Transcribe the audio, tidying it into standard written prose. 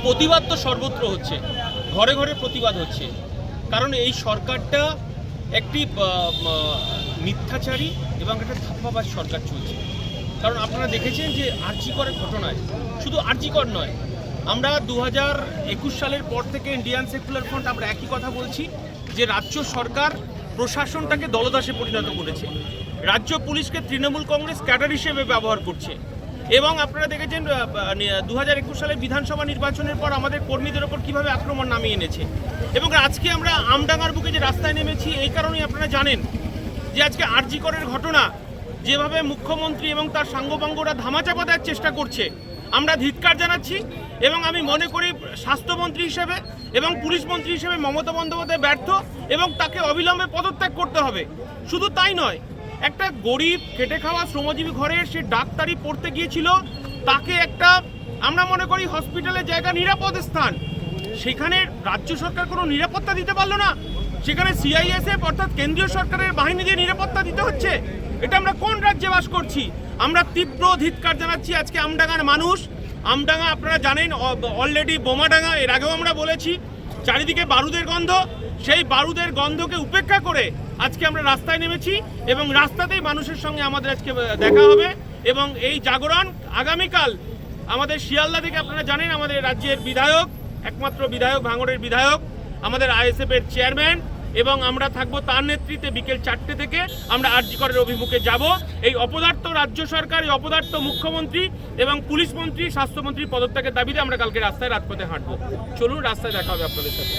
প্রতিবাদ তো সর্বত্র হচ্ছে, ঘরে ঘরে প্রতিবাদ হচ্ছে, কারণ এই সরকারটা একটি মিথ্যাচারী এবং একটা ধাপ্পাবাজ সরকার চলছে। কারণ আপনারা দেখেছেন যে আরজিকরের ঘটনায়, শুধু আরজিকর নয়, আমরা 2021 সালের পর থেকে ইন্ডিয়ান সেকুলার ফ্রন্ট আমরা একই কথা বলছি যে রাজ্য সরকার প্রশাসনটাকে দলদাসে পরিণত করেছে, রাজ্য পুলিশকে তৃণমূল কংগ্রেস ক্যাডার হিসেবে ব্যবহার করছে। এবং আপনারা দেখেছেন 2021 সালের বিধানসভা নির্বাচনের পর আমাদের কর্মীদের ওপর কীভাবে আক্রমণ নামিয়ে এনেছে। এবং আজকে আমরা আমডাঙ্গার বুকে যে রাস্তায় নেমেছি এই কারণেই আপনারা জানেন যে আজকে আরজিকরের ঘটনা যেভাবে মুখ্যমন্ত্রী এবং তার সাঙ্গপাঙ্গরা ধামাচাপা দেওয়ার চেষ্টা করছে, আমরা ধিক্কার জানাচ্ছি। এবং আমি মনে করি স্বাস্থ্যমন্ত্রী হিসেবে এবং পুলিশ মন্ত্রী হিসেবে মমতা বন্দ্যোপাধ্যায় ব্যর্থ এবং তাকে অবিলম্বে পদত্যাগ করতে হবে। শুধু তাই নয়, একটা গরিব খেটে খাওয়া শ্রমজীবী ঘরে সে ডাক্তারি পড়তে গিয়েছিল, তাকে একটা আমরা মনে করি হসপিটালের জায়গা নিরাপদ স্থান, সেখানে রাজ্য সরকার কোনো নিরাপত্তা দিতে পারলো না, সেখানে সিআইএসএফ অর্থাৎ কেন্দ্রীয় সরকারের বাহিনী দিয়ে নিরাপত্তা দিতে হচ্ছে। এটা আমরা কোন রাজ্যে বাস করছি? আমরা তীব্র ধিক্কার জানাচ্ছি আজকে আমডাঙ্গার মানুষ। আমডাঙ্গা আপনারা জানেন অলরেডি বোমাডাঙ্গা, এর আগেও আমরা বলেছি, চারিদিকে বারুদের গন্ধ, সেই বারুদের গন্ধকে উপেক্ষা করে আজকে আমরা রাস্তায় নেমেছি এবং রাস্তাতেই মানুষের সঙ্গে আমাদের আজকে দেখা হবে। এবং এই জাগরণ আগামীকাল আমাদের শিয়ালদা থেকে, আপনারা জানেন আমাদের রাজ্যের বিধায়ক, একমাত্র বিধায়ক, ভাঙড়ের বিধায়ক, আমাদের আইএসএফের চেয়ারম্যান, এবং আমরা থাকবো তার নেতৃত্বে বিকেল 4টে থেকে আমরা আরজিকরের অভিমুখে যাব। এই অপদার্থ রাজ্য সরকার, এই অপদার্থ মুখ্যমন্ত্রী এবং পুলিশ মন্ত্রী, স্বাস্থ্যমন্ত্রী পদত্যাগের দাবিতে আমরা কালকে রাস্তায় রাজপথে হাঁটবো। চলুন রাস্তায় দেখা হবে আপনাদের সাথে।